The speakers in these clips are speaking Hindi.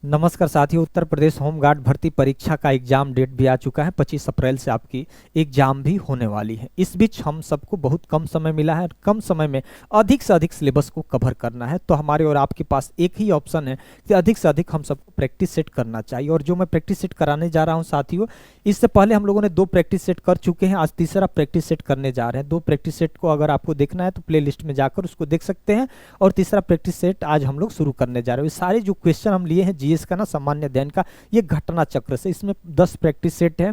नमस्कार साथियों, उत्तर प्रदेश होमगार्ड भर्ती परीक्षा का एग्जाम डेट भी आ चुका है। 25 अप्रैल से आपकी एग्जाम भी होने वाली है। इस बीच हम सबको बहुत कम समय मिला है। कम समय में अधिक से अधिक सिलेबस को कवर करना है, तो हमारे और आपके पास एक ही ऑप्शन है कि अधिक से अधिक हम सबको प्रैक्टिस सेट करना चाहिए। और जो मैं प्रैक्टिस सेट कराने जा रहा हूँ साथियों, इससे पहले हम लोगों ने 2 प्रैक्टिस सेट कर चुके हैं, आज तीसरा प्रैक्टिस सेट करने जा रहे हैं। 2 प्रैक्टिस सेट को अगर आपको देखना है तो प्ले लिस्ट में जाकर उसको देख सकते हैं, और तीसरा प्रैक्टिस सेट आज हम लोग शुरू करने जा रहे हैं। ये सारे जो क्वेश्चन हम लिए हैं जीएस का ना, सामान्य अध्ययन का, ये घटना चक्र से, इसमें 10 प्रैक्टिस सेट है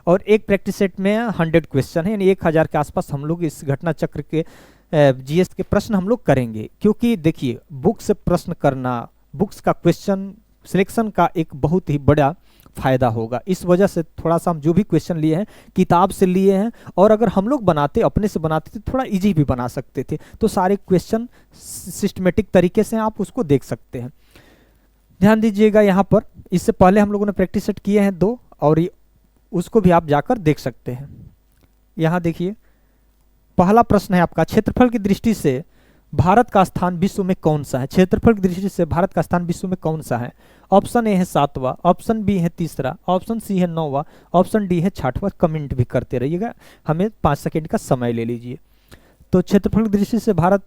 और एक प्रैक्टिस सेट में 100 क्वेश्चन है, यानी 1000 के आसपास हम लोग इस घटना चक्र के जीएस के प्रश्न हम लोग करेंगे। क्योंकि देखिए, बुक से प्रश्न करना, बुक्स का क्वेश्चन सिलेक्शन का एक बहुत ही बड़ा फायदा होगा। इस वजह से थोड़ा सा हम जो भी क्वेश्चन लिए हैं किताब से लिए हैं, और अगर हम लोग बनाते, अपने से बनाते तो थोड़ा इजी भी बना सकते थे। तो सारे क्वेश्चन सिस्टमेटिक तरीके से आप उसको देख सकते हैं। ध्यान दीजिएगा यहाँ पर, इससे पहले हम लोगों ने प्रैक्टिस सेट किए हैं 2, और उसको भी आप जाकर देख सकते हैं। यहाँ देखिए, पहला प्रश्न है आपका, क्षेत्रफल की दृष्टि से भारत का स्थान विश्व में कौन सा है? क्षेत्रफल की दृष्टि से भारत का स्थान विश्व में कौन सा है? ऑप्शन ए है 7वां, ऑप्शन बी है 3रा, ऑप्शन सी है 9वां, ऑप्शन डी है 6वां। कमेंट भी करते रहिएगा, हमें 5 सेकेंड का समय ले लीजिए। तो क्षेत्रफल की दृष्टि से भारत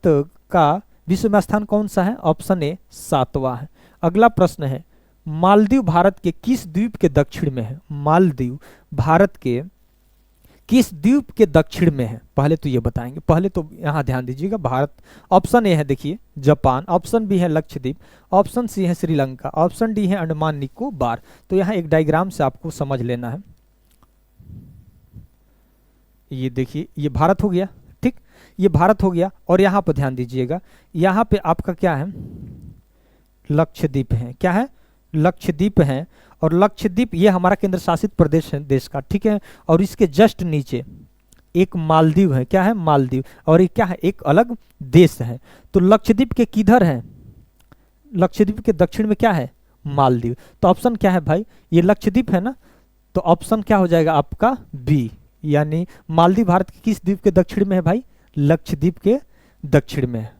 का विश्व में स्थान कौन सा है? ऑप्शन ए 7वां है। अगला प्रश्न है, मालदीव भारत के किस द्वीप के दक्षिण में है? मालदीव भारत के किस द्वीप के दक्षिण में है? पहले तो ये बताएंगे, पहले तो यहाँ ध्यान दीजिएगा। भारत, ऑप्शन ए है देखिए जापान, ऑप्शन बी है लक्षद्वीप, ऑप्शन सी है श्रीलंका, ऑप्शन डी है अंडमान निकोबार। तो यहाँ एक डायग्राम से आपको समझ लेना है। ये देखिए, ये भारत हो गया, ठीक, ये भारत हो गया। और यहाँ पर ध्यान दीजिएगा, यहाँ पे आपका क्या है? लक्षद्वीप है। क्या है? लक्षद्वीप है। और लक्षद्वीप ये हमारा केंद्र शासित प्रदेश है देश का, ठीक है। और इसके जस्ट नीचे एक मालदीव है। क्या है? मालदीव। और ये क्या है? एक अलग देश है। तो लक्षद्वीप के किधर है? लक्षद्वीप के दक्षिण में क्या है? मालदीव। तो ऑप्शन क्या है भाई? ये लक्षद्वीप है ना, तो ऑप्शन क्या हो जाएगा आपका? बी, यानी मालदीव भारत के किस द्वीप के दक्षिण में है भाई? लक्षद्वीप के दक्षिण में है।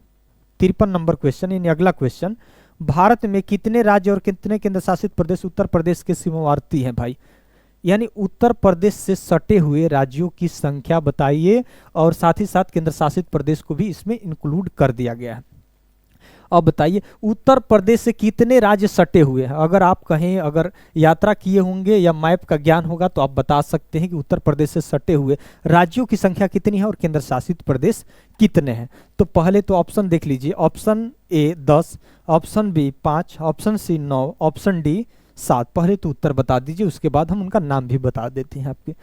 53 नंबर क्वेश्चन, यानी अगला क्वेश्चन, भारत में कितने राज्य और कितने केंद्र शासित प्रदेश उत्तर प्रदेश के सीमावर्ती हैं भाई? यानी उत्तर प्रदेश से सटे हुए राज्यों की संख्या बताइए, और साथ ही साथ केंद्र शासित प्रदेश को भी इसमें इंक्लूड कर दिया गया है। अब बताइए, उत्तर प्रदेश से कितने राज्य सटे हुए हैं? अगर आप कहें, अगर यात्रा किए होंगे या मैप का ज्ञान होगा तो आप बता सकते हैं कि उत्तर प्रदेश से सटे हुए राज्यों की संख्या कितनी है और केंद्र शासित प्रदेश कितने हैं। तो पहले तो ऑप्शन देख लीजिए, option A 10, option B 5, option C 9, option D 7। पहले तो उत्तर बता दीजिए, उसके बाद हम उनका नाम भी बता देते हैं आपके।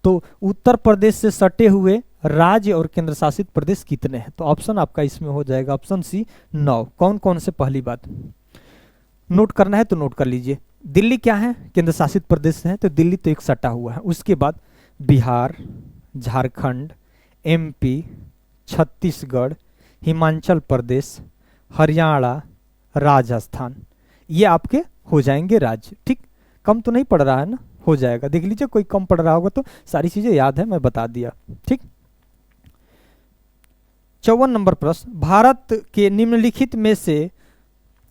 तो उत्तर प्रदेश से सटे हुए राज्य और केंद्र शासित प्रदेश कितने हैं? तो ऑप्शन आपका इसमें हो जाएगा ऑप्शन सी 9। कौन कौन से? पहली बात नोट करना है तो नोट कर लीजिए। दिल्ली क्या है? केंद्र शासित प्रदेश है, तो दिल्ली तो एक सटा हुआ है। उसके बाद बिहार, झारखंड, एमपी, छत्तीसगढ़, हिमाचल प्रदेश, हरियाणा, राजस्थान, ये आपके हो जाएंगे राज्य। ठीक, कम तो नहीं पड़ रहा है ना? हो जाएगा, देख लीजिए, कोई कम पड़ रहा होगा तो सारी चीजें याद है, मैं बता दिया। ठीक, 54 नंबर प्रश्न, भारत के निम्नलिखित में से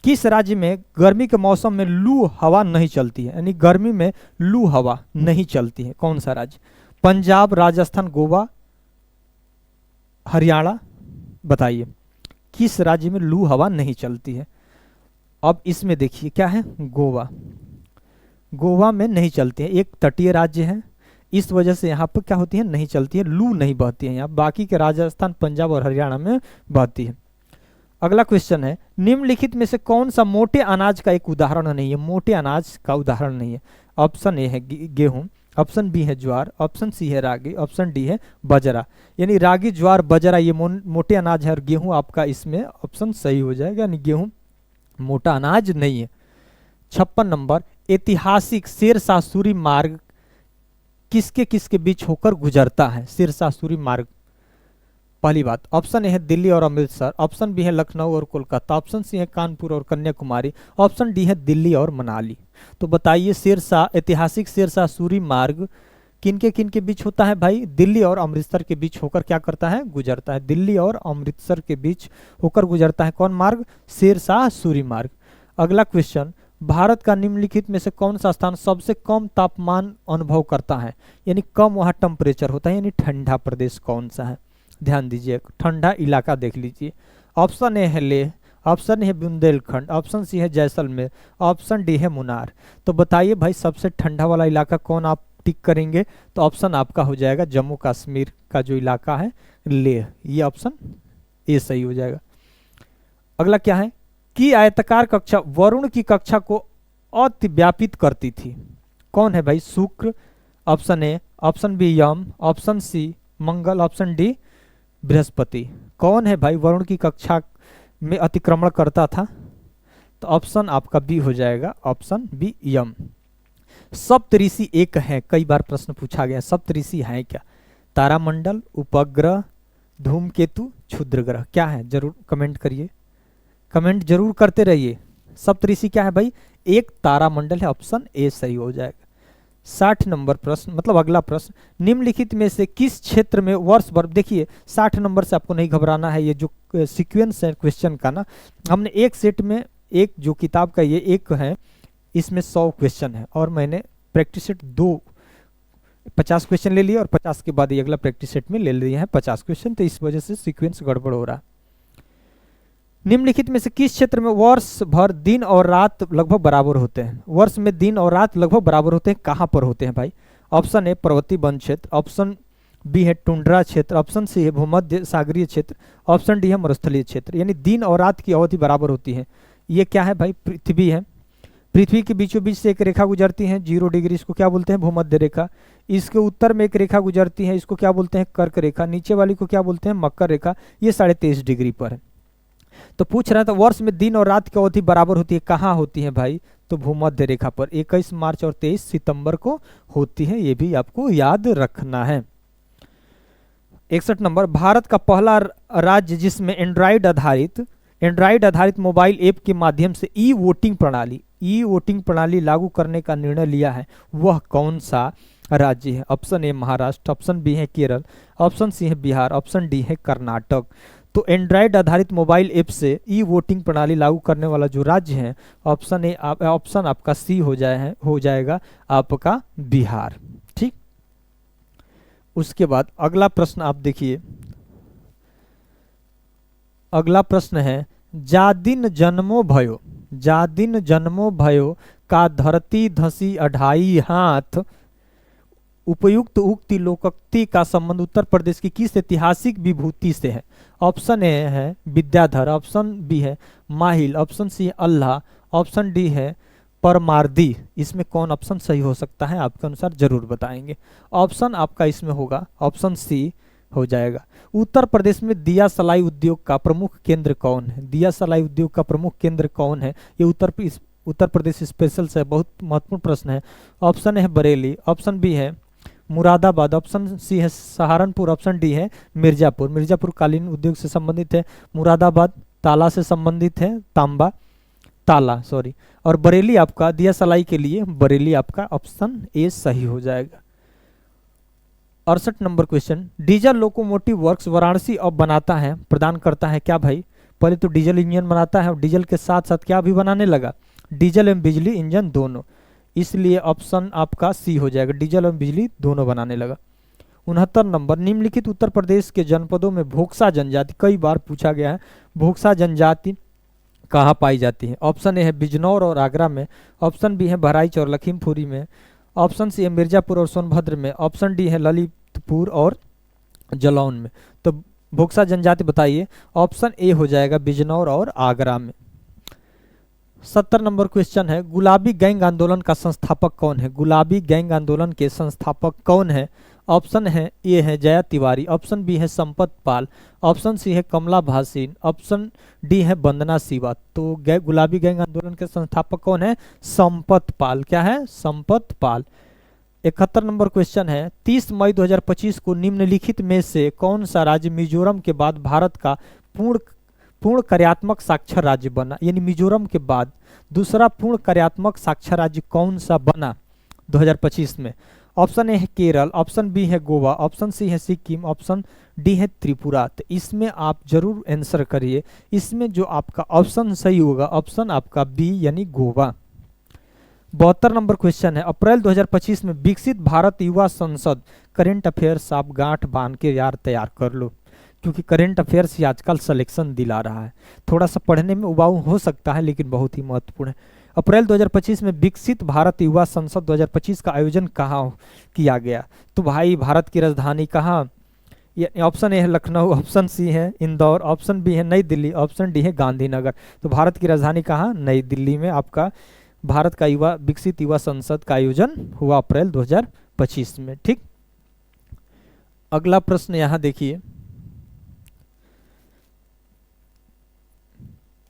किस राज्य में गर्मी के मौसम में लू हवा नहीं चलती है? यानी गर्मी में लू हवा नहीं चलती है, कौन सा राज्य? पंजाब, राजस्थान, गोवा, हरियाणा। बताइए किस राज्य में लू हवा नहीं चलती है? अब इसमें देखिए क्या है? गोवा। गोवा में नहीं चलती है, एक तटीय राज्य है, इस वजह से यहाँ पर क्या होती है? नहीं चलती है, लू नहीं बहती है यहाँ। बाकी के राजस्थान, पंजाब और हरियाणा में बहती है। अगला क्वेश्चन है, निम्नलिखित में से कौन सा मोटे अनाज का एक उदाहरण नहीं है? मोटे अनाज का उदाहरण नहीं है। ऑप्शन ए है गेहूं, ऑप्शन बी है ज्वार, ऑप्शन सी है रागी, ऑप्शन डी है बाजरा। यानी रागी, ज्वार, बाजरा ये मोटे अनाज है, और गेहूं आपका इसमें ऑप्शन सही हो जाएगा, यानी गेहूं मोटा अनाज नहीं है। 56 नंबर, ऐतिहासिक शेरशाह सूरी मार्ग किसके किसके बीच होकर गुजरता है? शेरशाह सूरी मार्ग, पहली बात, ऑप्शन ए है दिल्ली और अमृतसर, ऑप्शन बी है लखनऊ और कोलकाता, ऑप्शन सी है कानपुर और कन्याकुमारी, ऑप्शन डी है दिल्ली और मनाली। तो बताइए, शेरशाह, ऐतिहासिक शेरशाह सूरी मार्ग किनके किनके बीच होता है भाई? दिल्ली और अमृतसर के बीच होकर क्या करता है? गुजरता है। दिल्ली और अमृतसर के बीच होकर गुजरता है कौन मार्ग? शेरशाह सूरी मार्ग। अगला क्वेश्चन, भारत का निम्नलिखित में से कौन सा स्थान सबसे कम तापमान अनुभव करता है, यानी कम वहाँ टेम्परेचर होता है, यानी ठंडा प्रदेश कौन सा है? ध्यान दीजिए, ठंडा इलाका देख लीजिए। ऑप्शन ए है लेह, ऑप्शन है बुंदेलखंड, ऑप्शन सी है जैसलमेर, ऑप्शन डी है मुनार। तो बताइए भाई सबसे ठंडा वाला इलाका कौन आप टिक करेंगे? तो ऑप्शन आपका हो जाएगा जम्मू कश्मीर का जो इलाका है लेह, ये ऑप्शन ए सही हो जाएगा। अगला क्या है कि आयताकार कक्षा वरुण की कक्षा को अतिव्यापित करती थी, कौन है भाई? Shukra, option A, option B Yama, option C Mangal, option D Brihaspati. कौन है भाई वरुण की कक्षा में अतिक्रमण करता था? तो ऑप्शन आपका बी हो जाएगा, ऑप्शन बी यम। सप्तऋषि एक है, कई बार प्रश्न पूछा गया, सप्तऋषि है क्या? तारामंडल, उपग्रह, धूमकेतु, क्षुद्र ग्रह, क्या है? जरूर कमेंट करिए, कमेंट जरूर करते रहिए। सप्तऋषि क्या है भाई? एक तारामंडल है, ऑप्शन ए सही हो जाएगा। 60 नंबर प्रश्न, मतलब अगला प्रश्न, निम्नलिखित में से किस क्षेत्र में वर्ष भर, देखिए 60 नंबर से आपको नहीं घबराना है, ये जो सीक्वेंस है क्वेश्चन का ना, हमने एक सेट में एक जो किताब का ये एक है इसमें 100 क्वेश्चन है, और मैंने प्रैक्टिस सेट 50 क्वेश्चन ले लिए, और 50 के बाद ये अगला प्रैक्टिस सेट में ले लिए हैं 50 क्वेश्चन, तो इस वजह से सीक्वेंस गड़बड़ हो रहा है। निम्नलिखित में से किस क्षेत्र में वर्ष भर दिन और रात लगभग बराबर होते हैं? वर्ष में दिन और रात लगभग बराबर होते हैं, कहाँ पर होते हैं भाई? ऑप्शन ए पर्वतीय वन क्षेत्र, ऑप्शन बी है टुंड्रा क्षेत्र, ऑप्शन सी है भूमध्य सागरीय क्षेत्र, ऑप्शन डी है मरुस्थलीय क्षेत्र। यानी दिन और रात की अवधि बराबर होती है। ये क्या है भाई? पृथ्वी है, पृथ्वी के बीचों बीच से एक रेखा गुजरती है 0 डिग्री, इसको क्या बोलते हैं? भूमध्य रेखा। इसके उत्तर में एक रेखा गुजरती है, इसको क्या बोलते हैं? कर्क रेखा। नीचे वाली को क्या बोलते हैं? मकर रेखा। ये 23.5 डिग्री पर है। तो पूछ रहा था वर्ष में दिन और रात की अवधि बराबर होती है, कहाँ होती है भाई? तो भूमध्य रेखा पर 21 मार्च और 23 सितंबर को होती है, ये भी आपको याद रखना है। 61 नंबर, भारत का पहला राज्य जिसमें एंड्रॉइड आधारित मोबाइल ऐप के माध्यम से ई वोटिंग प्रणाली लागू करने का निर्णय लिया है, वह कौन सा राज्य है? Option A Maharashtra, option B है केरल, ऑप्शन सी है बिहार, ऑप्शन डी है कर्नाटक। तो एंड्रॉइड आधारित मोबाइल ऐप से ई वोटिंग प्रणाली लागू करने वाला जो राज्य है, ऑप्शन ए, ऑप्शन आपका सी हो जाएगा आपका बिहार। ठीक, उसके बाद अगला प्रश्न आप देखिए, अगला प्रश्न है जादिन जन्मो भयो का धरती धसी 2.5 हाथ उपयुक्त उक्ति लोकोक्ति का संबंध उत्तर प्रदेश की किस ऐतिहासिक विभूति से है? ऑप्शन ए है विद्याधर, ऑप्शन बी है माहिल, ऑप्शन सी है अल्लाह, ऑप्शन डी है परमार्दी। इसमें कौन ऑप्शन सही हो सकता है आपके अनुसार जरूर बताएंगे। ऑप्शन आपका इसमें होगा ऑप्शन सी हो जाएगा। उत्तर प्रदेश में दिया सलाई उद्योग का प्रमुख केंद्र कौन है? दिया सलाई उद्योग का प्रमुख केंद्र कौन है? ये उत्तर प्रदेश स्पेशल से बहुत महत्वपूर्ण प्रश्न है। ऑप्शन है बरेली, ऑप्शन बी है मुरादाबाद, ऑप्शन सी है सहारनपुर, ऑप्शन डी है मिर्जापुर। मिर्जापुर कालीन उद्योग से संबंधित है, मुरादाबाद ताला से संबंधित है, और बरेली आपका दिया सलाई के लिए बरेली आपका ऑप्शन ए सही हो जाएगा। 68 number question, diesel locomotive works Varanasi अब बनाता है, प्रदान करता है क्या भाई? पहले तो डीजल इंजन बनाता है और डीजल के साथ साथ क्या भी बनाने लगा? डीजल एवं बिजली इंजन दोनों, इसलिए ऑप्शन आपका सी हो जाएगा, डीजल एवं बिजली दोनों बनाने लगा। 69 नंबर, निम्नलिखित उत्तर प्रदेश के जनपदों में भोक्सा जनजाति, कई बार पूछा गया है, भोक्सा जनजाति कहाँ पाई जाती है? ऑप्शन ए है बिजनौर और आगरा में, ऑप्शन बी है बहराइच और लखीमपुरी में, ऑप्शन सी है मिर्जापुर और सोनभद्र में, ऑप्शन डी है ललितपुर और जलौन में। तो भोक्सा जनजाति बताइए, ऑप्शन ए हो जाएगा बिजनौर और आगरा में। 70 नंबर क्वेश्चन है, गुलाबी गैंग आंदोलन का संस्थापक कौन है? गुलाबी गैंग आंदोलन के संस्थापक कौन है? ऑप्शन है ए है जया तिवारी, ऑप्शन बी है संपत पाल, ऑप्शन सी है कमला भासीन, ऑप्शन डी है वंदना सिवा। तो गुलाबी गैंग आंदोलन के संस्थापक कौन है? संपत पाल। क्या है? संपत पाल। 71 नंबर क्वेश्चन है, 30 मई 2025 को निम्नलिखित में से कौन सा राज्य मिजोरम के बाद भारत का पूर्ण कार्यात्मक साक्षर राज्य बना? यानी मिजोरम के बाद दूसरा पूर्ण कार्यात्मक साक्षर राज्य कौन सा बना 2025 में? ऑप्शन ए है केरल, ऑप्शन बी है गोवा, ऑप्शन सी है सिक्किम, ऑप्शन डी है त्रिपुरा। तो इसमें आप जरूर आंसर करिए, इसमें जो आपका ऑप्शन सही होगा ऑप्शन आपका बी यानी गोवा। 72 नंबर क्वेश्चन है, अप्रैल 2025 में विकसित भारत युवा संसद करेंट अफेयर्स आप गांठ बांध के यार तैयार कर लो, क्योंकि करेंट अफेयर्स ही आजकल सिलेक्शन दिला रहा है। थोड़ा सा पढ़ने में उबाऊ हो सकता है लेकिन बहुत ही महत्वपूर्ण है। अप्रैल 2025 में विकसित भारत युवा संसद 2025 का आयोजन कहाँ किया गया? तो भाई भारत की राजधानी कहाँ? ऑप्शन ए है लखनऊ, ऑप्शन सी है इंदौर, ऑप्शन बी है नई दिल्ली, ऑप्शन डी है गांधीनगर। तो भारत की राजधानी कहाँ? नई दिल्ली में आपका भारत का युवा विकसित युवा संसद का आयोजन हुआ अप्रैल 2025 में। ठीक, अगला प्रश्न यहां देखिए,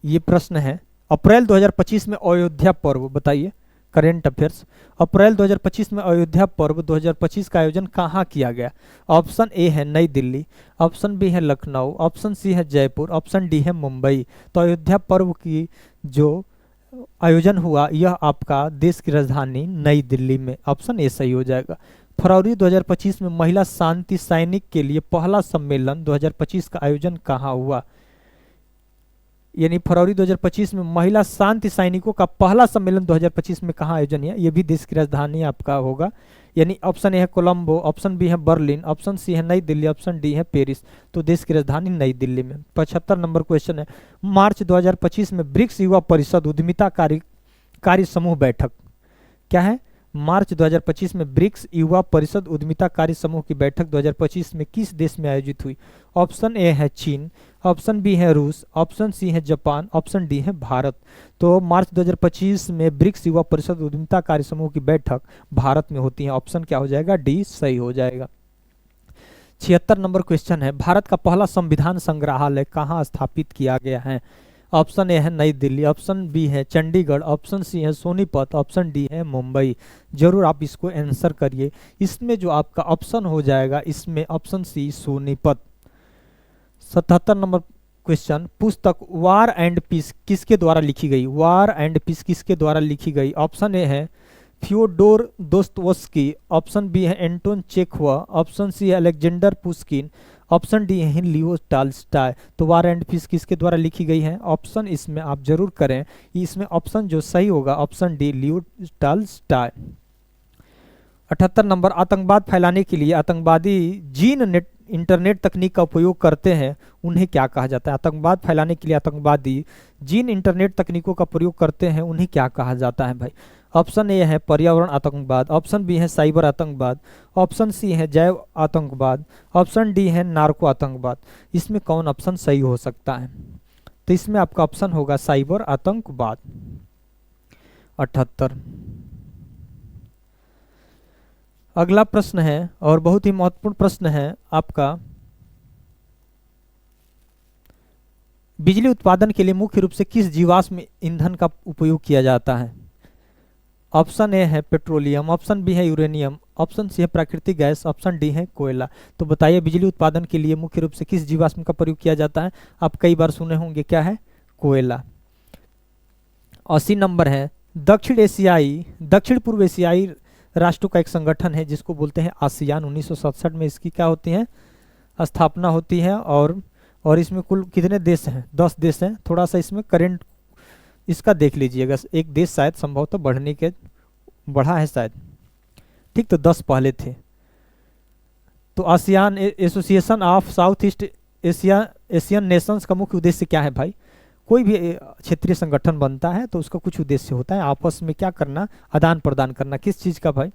ये प्रश्न है अप्रैल 2025 में अयोध्या पर्व बताइए, करेंट अफेयर्स। अप्रैल 2025 में अयोध्या पर्व 2025 का आयोजन कहाँ किया गया? ऑप्शन ए है नई दिल्ली, ऑप्शन बी है लखनऊ, ऑप्शन सी है जयपुर, ऑप्शन डी है मुंबई। तो अयोध्या पर्व की जो आयोजन हुआ यह आपका देश की राजधानी नई दिल्ली में, ऑप्शन ए सही हो जाएगा। फरवरी 2025 में महिला शांति सैनिक के लिए पहला सम्मेलन 2025 का आयोजन कहाँ हुआ? यानी फरवरी 2025 में महिला शांति सैनिकों का पहला सम्मेलन 2025 में कहाँ आयोजन है? ये भी देश की राजधानी आपका होगा, यानी ऑप्शन ए है कोलंबो, ऑप्शन बी है बर्लिन, ऑप्शन सी है नई दिल्ली, ऑप्शन डी है पेरिस। तो देश की राजधानी नई दिल्ली में। 75 नंबर क्वेश्चन है, मार्च 2025 में ब्रिक्स युवा परिषद उद्यमिता कार्य समूह बैठक क्या है? मार्च 2025 में ब्रिक्स युवा परिषद उद्यमिता कार्य समूह की बैठक 2025 में किस देश में आयोजित हुई? ऑप्शन ए है चीन, ऑप्शन बी है रूस, ऑप्शन सी है जापान, ऑप्शन डी है भारत। तो मार्च 2025 में ब्रिक्स युवा परिषद उद्यमिता कार्य समूह की बैठक भारत में होती है, ऑप्शन क्या हो जाएगा? डी सही हो जाएगा। 76 नंबर क्वेश्चन है, भारत का पहला संविधान संग्रहालय कहाँ स्थापित किया गया है? ऑप्शन ए है नई दिल्ली, ऑप्शन बी है चंडीगढ़, ऑप्शन सी है सोनीपत, ऑप्शन डी है मुंबई। जरूर आप इसको आंसर करिए। इसमें जो आपका ऑप्शन हो जाएगा इसमें option C Sonipat. 77 number question, पुस्तक वार एंड पीस किसके द्वारा लिखी गई? वार एंड पीस किसके द्वारा लिखी गई? ऑप्शन ए है फ्योडोर दोस्तोवस्की, ऑप्शन बी है एंटोन चेखवा, ऑप्शन सी है अलेक्जेंडर पुस्किन, ऑप्शन डी है लियो टॉल्स्टॉय। तो वार एंड पीस किसके द्वारा लिखी गई है? ऑप्शन इसमें आप जरूर करें, इसमें ऑप्शन जो सही होगा option D Leo Tolstoy. 78 number, आतंकवाद फैलाने के लिए आतंकवादी जिन इंटरनेट तकनीक का उपयोग करते हैं उन्हें क्या कहा जाता है? आतंकवाद फैलाने के लिए आतंकवादी जिन इंटरनेट तकनीकों का प्रयोग करते हैं उन्हें क्या कहा जाता है भाई? ऑप्शन ए है पर्यावरण आतंकवाद, ऑप्शन बी है साइबर आतंकवाद, ऑप्शन सी है जैव आतंकवाद, ऑप्शन डी है नार्को आतंकवाद। इसमें कौन ऑप्शन सही हो सकता है? तो इसमें आपका ऑप्शन होगा साइबर आतंकवाद। 78। अगला प्रश्न है और बहुत ही महत्वपूर्ण प्रश्न है आपका, बिजली उत्पादन के लिए मुख्य रूप से किस जीवाश्म ईंधन का उपयोग किया जाता है? ऑप्शन ए है पेट्रोलियम, ऑप्शन बी है यूरेनियम, ऑप्शन सी है प्राकृतिक गैस, ऑप्शन डी है कोयला। तो बताइए बिजली उत्पादन के लिए मुख्य रूप से किस जीवाश्म का प्रयोग किया जाता है? आप कई बार सुने होंगे, क्या है? कोयला। 80 नंबर है, दक्षिण पूर्व एशियाई राष्ट्रों का एक संगठन है जिसको बोलते हैं आसियान। 1967 में इसकी क्या होती है? स्थापना होती है। और इसमें कुल कितने देश हैं? 10 देश हैं। थोड़ा सा इसमें करंट इसका देख लीजिएगा, एक देश शायद संभवतः बढ़ा है शायद, ठीक, तो 10 पहले थे। तो ASEAN association of south east Asian Nations का मुख्य उद्देश्य क्या है भाई? कोई भी क्षेत्रीय संगठन बनता है तो उसका कुछ उद्देश्य होता है, आपस में क्या करना? आदान प्रदान करना। किस चीज का भाई?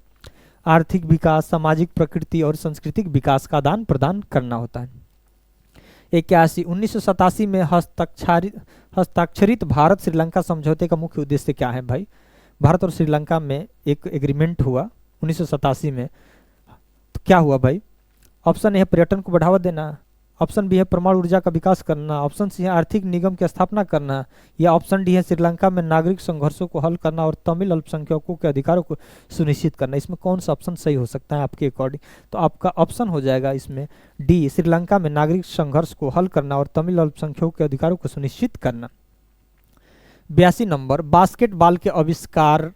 आर्थिक विकास, सामाजिक, प्रकृति और सांस्कृतिक विकास का आदान प्रदान करना होता है। 1987 में हस्ताक्षरित भारत श्रीलंका समझौते का मुख्य उद्देश्य क्या है भाई? भारत और श्रीलंका में एक एग्रीमेंट हुआ 1987 में, तो क्या हुआ भाई? ऑप्शन ए है पर्यटन को बढ़ावा देना, ऑप्शन बी है परमाणु ऊर्जा का विकास करना, ऑप्शन सी है आर्थिक निगम की स्थापना करना, या ऑप्शन डी है श्रीलंका में नागरिक संघर्षों को हल करना और तमिल अल्पसंख्यकों के अधिकारों को सुनिश्चित करना। इसमें कौन सा ऑप्शन सही हो सकता है आपके अकॉर्डिंग? तो आपका ऑप्शन हो जाएगा इसमें डी, श्रीलंका में नागरिक संघर्ष को हल करना और तमिल अल्पसंख्यकों के अधिकारों को सुनिश्चित करना। 82 नंबर, बास्केटबॉल के आविष्कार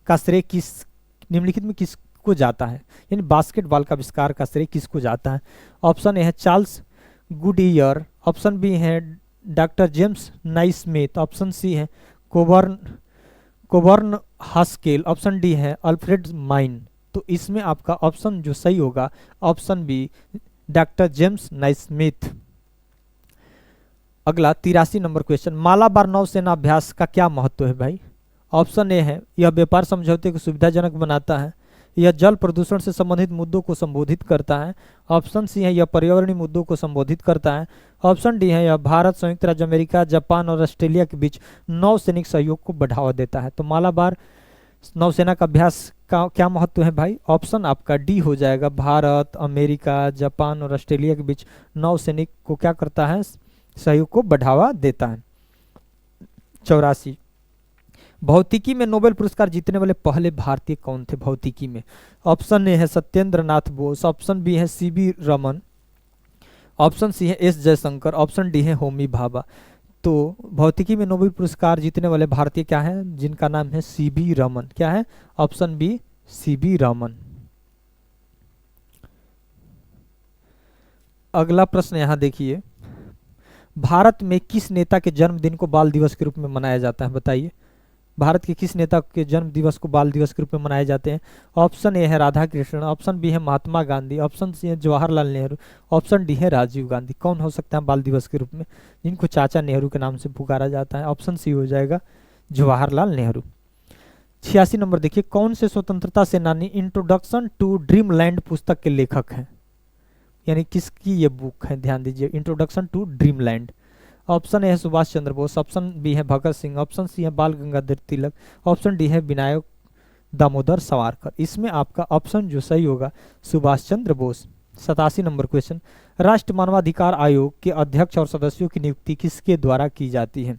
का श्रेय निम्नलिखित में किसको जाता है? यानी बास्केटबॉल का आविष्कार का श्रेय किसको जाता है? ऑप्शन ए है चार्ल्स गुडियर, ऑप्शन बी है doctor James Naismith, option C है कोबर्न हास्केल, ऑप्शन डी है अल्फ्रेड माइन। तो इसमें आपका ऑप्शन जो सही होगा option B doctor James Naismith. अगला 83 नंबर क्वेश्चन, मालाबार नौसेना अभ्यास का क्या महत्व है भाई? ऑप्शन ए है यह व्यापार समझौते को सुविधाजनक बनाता है, यह जल प्रदूषण से संबंधित मुद्दों को संबोधित करता है, ऑप्शन सी है यह पर्यावरणीय मुद्दों को संबोधित करता है, ऑप्शन डी है यह भारत, संयुक्त राज्य अमेरिका, जापान और ऑस्ट्रेलिया के बीच नौसैनिक सहयोग को बढ़ावा देता है। तो मालाबार नौसेना का अभ्यास का क्या महत्व है भाई? ऑप्शन आपका डी हो जाएगा, भारत, अमेरिका, जापान और ऑस्ट्रेलिया के बीच नौसैनिक को क्या करता है? सहयोग को बढ़ावा देता है। 84, भौतिकी में नोबेल पुरस्कार जीतने वाले पहले भारतीय कौन थे भौतिकी में? ऑप्शन ए है सत्येंद्र नाथ बोस, ऑप्शन बी है सीबी रमन, ऑप्शन सी है एस जयशंकर, ऑप्शन डी है होमी भाभा। तो भौतिकी में नोबेल पुरस्कार जीतने वाले भारतीय क्या हैं? जिनका नाम है सीबी रमन। क्या है? Option B CV Raman. अगला प्रश्न यहां देखिए, भारत में किस नेता के जन्मदिन को बाल दिवस के रूप में मनाया जाता है? बताइए, भारत के किस नेता के जन्म दिवस को बाल दिवस के रूप में मनाए जाते हैं? ऑप्शन ए है राधा कृष्ण, ऑप्शन बी है महात्मा गांधी, ऑप्शन सी है जवाहरलाल नेहरू, ऑप्शन डी है राजीव गांधी। कौन हो सकता है बाल दिवस के रूप में जिनको चाचा नेहरू के नाम से पुकारा जाता है? ऑप्शन सी हो जाएगा जवाहरलाल नेहरू। 86 नंबर देखिए, कौन से स्वतंत्रता सेनानी इंट्रोडक्शन टू ड्रीमलैंड पुस्तक के लेखक हैं? यानी किसकी ये बुक है? ध्यान दीजिए, introduction to Dreamland. Option A है सुभाष चंद्र बोस, ऑप्शन बी है भगत सिंह, ऑप्शन सी है बाल गंगाधर तिलक, ऑप्शन डी है विनायक दामोदर सावरकर। इसमें आपका ऑप्शन जो सही होगा सुभाष चंद्र बोस। 87 नंबर क्वेश्चन, राष्ट्रीय मानवाधिकार आयोग के अध्यक्ष और सदस्यों की नियुक्ति किसके द्वारा की जाती है?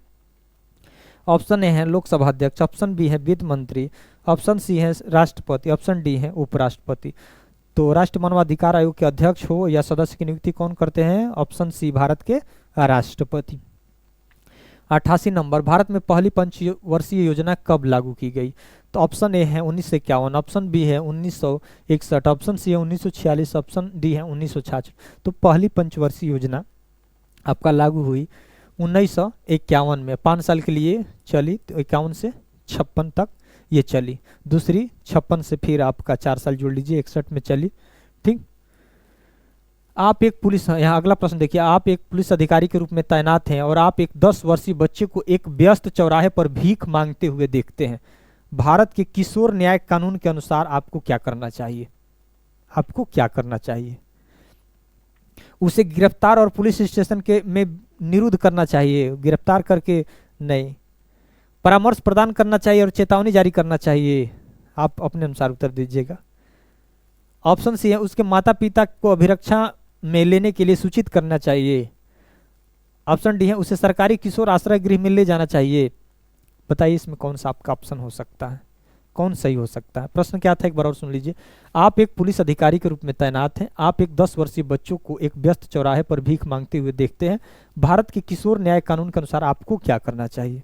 ऑप्शन ए है लोकसभा अध्यक्ष, ऑप्शन बी है वित्त मंत्री, ऑप्शन सी है राष्ट्रपति, ऑप्शन डी है उपराष्ट्रपति। तो राष्ट्रीय मानवाधिकार आयोग के अध्यक्ष हो या सदस्य की नियुक्ति कौन करते हैं? ऑप्शन सी भारत के राष्ट्रपति। 88 नंबर, भारत में पहली पंचवर्षीय योजना कब लागू की गई? तो ऑप्शन ए है 1951, ऑप्शन बी है 1961, ऑप्शन सी है 1946, ऑप्शन डी है 1966। तो पहली पंचवर्षीय योजना आपका लागू हुई 1951 में, 5 साल के लिए चली, तो 51 से 56 तक ये चली। दूसरी 56 से फिर आपका 4 साल जोड़ लीजिए, 61 में चली। ठीक, आप एक पुलिस, यहाँ अगला प्रश्न देखिए, आप एक पुलिस अधिकारी के रूप में तैनात हैं और आप एक 10 वर्षीय बच्चे को एक व्यस्त चौराहे पर भीख मांगते हुए देखते हैं। भारत के किशोर न्याय कानून के अनुसार आपको क्या करना चाहिए? आपको क्या करना चाहिए? उसे गिरफ्तार और पुलिस स्टेशन के में निरुद्ध करना चाहिए, गिरफ्तार करके नहीं, परामर्श प्रदान करना चाहिए और चेतावनी जारी करना चाहिए? आप अपने अनुसार उत्तर दीजिएगा। ऑप्शन सी है उसके माता पिता को अभिरक्षा में लेने के लिए सूचित करना चाहिए, ऑप्शन डी है उसे सरकारी किशोर आश्रय गृह में ले जाना चाहिए। बताइए इसमें कौन सा आपका ऑप्शन हो सकता है, कौन सही हो सकता है? प्रश्न क्या था एक बार और सुन लीजिए। आप एक पुलिस अधिकारी के रूप में तैनात हैं, आप एक 10 वर्षीय बच्चों को एक व्यस्त चौराहे पर भीख मांगते हुए देखते हैं। भारत के किशोर न्याय कानून के अनुसार आपको क्या करना चाहिए?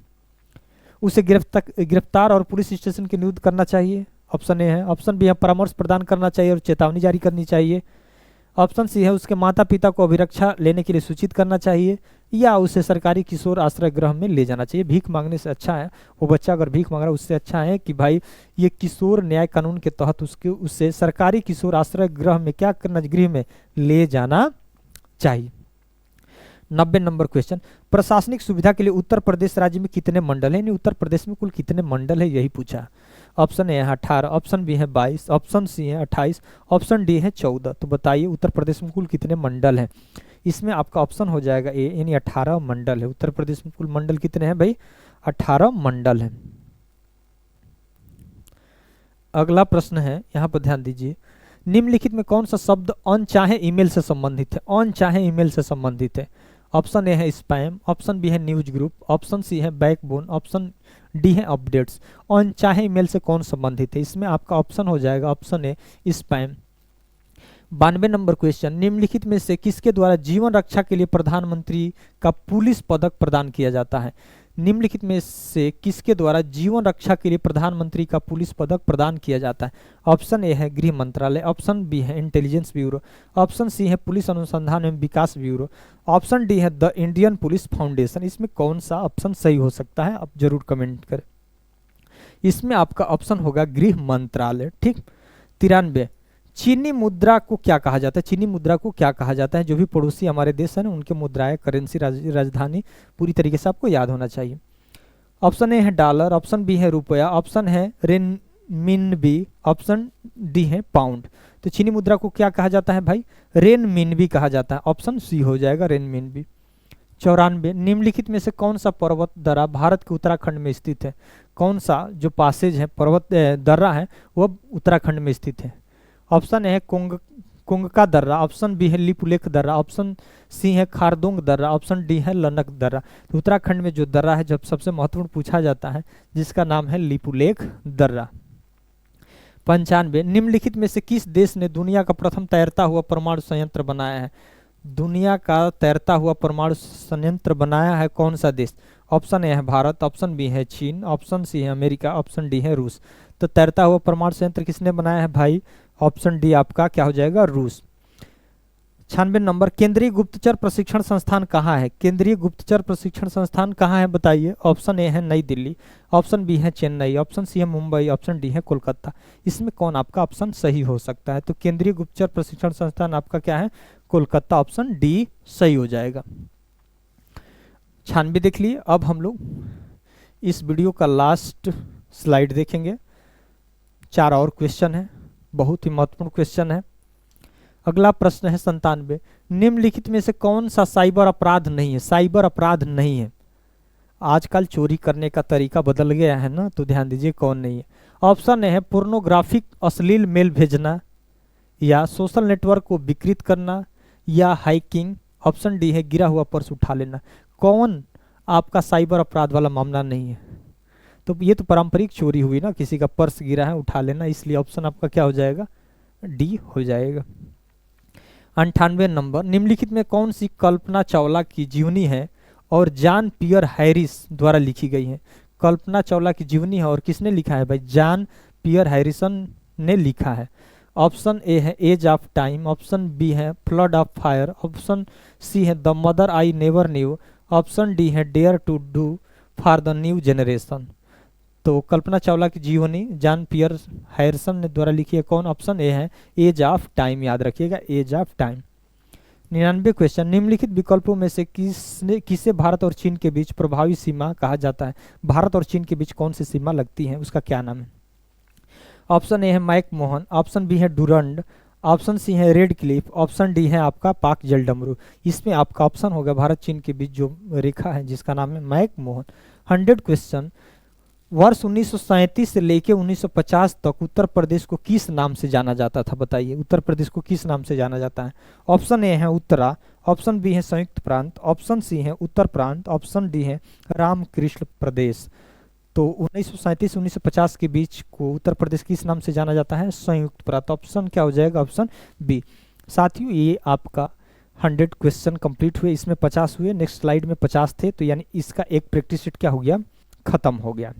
उसे गिरफ्तार और पुलिस स्टेशन के निरुद्ध करना चाहिए, ऑप्शन ए है, ऑप्शन बी है परामर्श प्रदान करना चाहिए और चेतावनी जारी करनी चाहिए, ऑप्शन सी है उसके माता पिता को अभिरक्षा लेने के लिए सूचित करना चाहिए, या उसे सरकारी किशोर आश्रय गृह में ले जाना चाहिए। भीख मांगने से अच्छा है, वो बच्चा अगर भीख मांग रहा है उससे अच्छा है कि भाई ये किशोर न्याय कानून के तहत उससे सरकारी किशोर आश्रय गृह में क्या करना, गृह में ले जाना चाहिए। 90 नंबर क्वेश्चन, प्रशासनिक सुविधा के लिए उत्तर प्रदेश राज्य में कितने मंडल हैं? उत्तर प्रदेश में कुल कितने मंडल है यही पूछा। ऑप्शन ए है 18, ऑप्शन बी है 22, ऑप्शन सी है 28, ऑप्शन डी है 14। तो बताइए उत्तर प्रदेश में कुल कितने मंडल हैं? इसमें आपका ऑप्शन हो जाएगा ए, यानी 18 मंडल है। उत्तर प्रदेश में कुल मंडल कितने हैं भाई? 18 मंडल हैं। अगला प्रश्न है, यहाँ पर ध्यान दीजिए, निम्नलिखित में कौन सा शब्द अनचाहे ईमेल से संबंधित है? अनचाहे ईमेल से संबंधित है। ऑप्शन ए है स्पैम, ऑप्शन बी है न्यूज ग्रुप, ऑप्शन सी है बैकबोन, ऑप्शन डी है अपडेट्स। अनचाहे ईमेल से कौन संबंधित है? इसमें आपका ऑप्शन हो जाएगा option A spam. 92 number question, निम्नलिखित में से किसके द्वारा जीवन रक्षा के लिए प्रधानमंत्री का पुलिस पदक प्रदान किया जाता है? निम्नलिखित में से किसके द्वारा जीवन रक्षा के लिए प्रधानमंत्री का पुलिस पदक प्रदान किया जाता है? ऑप्शन ए है गृह मंत्रालय, ऑप्शन बी है इंटेलिजेंस ब्यूरो, ऑप्शन सी है पुलिस अनुसंधान एवं विकास ब्यूरो, ऑप्शन डी है द इंडियन पुलिस फाउंडेशन। इसमें कौन सा ऑप्शन सही हो सकता है? आप जरूर कमेंट करें। इसमें आपका ऑप्शन होगा गृह मंत्रालय। ठीक। 93, चीनी मुद्रा को क्या कहा जाता है? चीनी मुद्रा को क्या कहा जाता है? जो भी पड़ोसी हमारे देश है ना, उनके मुद्राएं, करेंसी, राजधानी पूरी तरीके से आपको याद होना चाहिए। ऑप्शन ए है डॉलर, ऑप्शन बी है रुपया, ऑप्शन है रेनमिनबी, ऑप्शन डी है पाउंड। तो चीनी मुद्रा को क्या कहा जाता है भाई? रेनमिनबी कहा जाता है। ऑप्शन सी हो जाएगा रेनमिनबी। 94, निम्नलिखित में से कौन सा पर्वत दर्रा भारत के उत्तराखंड में स्थित है? कौन सा जो पासेज है, पर्वत दर्रा है, वह उत्तराखंड में स्थित है? ऑप्शन ए है कुंगका दर्रा, ऑप्शन बी है लिपुलेख दर्रा, ऑप्शन सी है खारदोंग दर्रा, ऑप्शन डी है लनक दर्रा। तो उत्तराखंड में जो दर्रा है, जब सबसे महत्वपूर्ण पूछा जाता है, जिसका नाम है लिपुलेख दर्रा। 95, निम्नलिखित में से किस देश ने दुनिया का प्रथम तैरता हुआ परमाणु संयंत्र बनाया है? दुनिया का तैरता हुआ परमाणु संयंत्र बनाया है कौन सा देश? ऑप्शन ए है भारत, ऑप्शन बी है चीन, ऑप्शन सी है अमेरिका, ऑप्शन डी है रूस। तो तैरता हुआ परमाणु संयंत्र किसने बनाया है भाई? ऑप्शन डी आपका क्या हो जाएगा? रूस। 96 नंबर, केंद्रीय गुप्तचर प्रशिक्षण संस्थान कहाँ है? केंद्रीय गुप्तचर प्रशिक्षण संस्थान कहाँ है बताइए? ऑप्शन ए है नई दिल्ली, ऑप्शन बी है चेन्नई, ऑप्शन सी है मुंबई, ऑप्शन डी है कोलकाता। इसमें कौन आपका ऑप्शन सही हो सकता है? तो केंद्रीय गुप्तचर प्रशिक्षण संस्थान आपका क्या है? कोलकाता। ऑप्शन डी सही हो जाएगा। 96 देख लिए। अब हम लोग इस वीडियो का लास्ट स्लाइड देखेंगे। 4 और क्वेश्चन है, बहुत ही महत्वपूर्ण क्वेश्चन है। अगला प्रश्न है 97, निम्नलिखित में से कौन सा साइबर अपराध नहीं है? साइबर अपराध नहीं है। आजकल चोरी करने का तरीका बदल गया है ना, तो ध्यान दीजिए कौन नहीं है। ऑप्शन ए है पोर्नोग्राफिक अश्लील मेल भेजना, या सोशल नेटवर्क को विकृत करना, या हाइकिंग। ऑप्शन डी है गिरा हुआ पर्स उठा लेना। कौन आपका साइबर अपराध वाला मामला नहीं है? तो ये तो पारंपरिक चोरी हुई ना, किसी का पर्स गिरा है, उठा लेना, इसलिए ऑप्शन आपका क्या हो जाएगा? डी हो जाएगा। 98 नंबर, निम्नलिखित में कौन सी कल्पना चावला की जीवनी है और जॉन पियर हैरिस द्वारा लिखी गई है? कल्पना चावला की जीवनी है और किसने लिखा है भाई? जॉन पियर हैरिसन ने लिखा है। ऑप्शन ए है age of time, option B है flood of fire, option C है the mother I never knew, option D है dare to do for the new generation. तो कल्पना चावला की जीवनी जॉन पियर हैरिसन ने द्वारा लिखी है कौन? ऑप्शन ए है एज ऑफ टाइम, याद रखिएगा एज ऑफ टाइम। 99 क्वेश्चन, निम्नलिखित विकल्पों में से किसे भारत और चीन के बीच प्रभावी सीमा कहा जाता है? भारत और चीन के बीच कौन सी सीमा लगती है, उसका क्या नाम है? ऑप्शन ए है मैक मोहन, ऑप्शन बी है डुरंड, ऑप्शन सी है रेड क्लिफ, ऑप्शन डी है आपका पाक जलडमरू। इसमें आपका ऑप्शन होगा भारत चीन के बीच जो रेखा है जिसका नाम है मैक मोहन। 100 क्वेश्चन, वर्ष 1937 से लेकर 1950 तक उत्तर प्रदेश को किस नाम से जाना जाता था बताइए? उत्तर प्रदेश को किस नाम से जाना जाता है? ऑप्शन ए है उत्तरा, ऑप्शन बी है संयुक्त प्रांत, ऑप्शन सी है उत्तर प्रांत, ऑप्शन डी है रामकृष्ण प्रदेश। तो 1937 1950 के बीच को उत्तर प्रदेश किस नाम से जाना जाता है? संयुक्त प्रांत। ऑप्शन क्या हो जाएगा? Option B. साथियों ये आपका 100 क्वेश्चन कंप्लीट हुए, इसमें 50 हुए, नेक्स्ट स्लाइड में 50 थे, तो यानी इसका एक प्रैक्टिस सेट क्या हो गया? खत्म हो गया।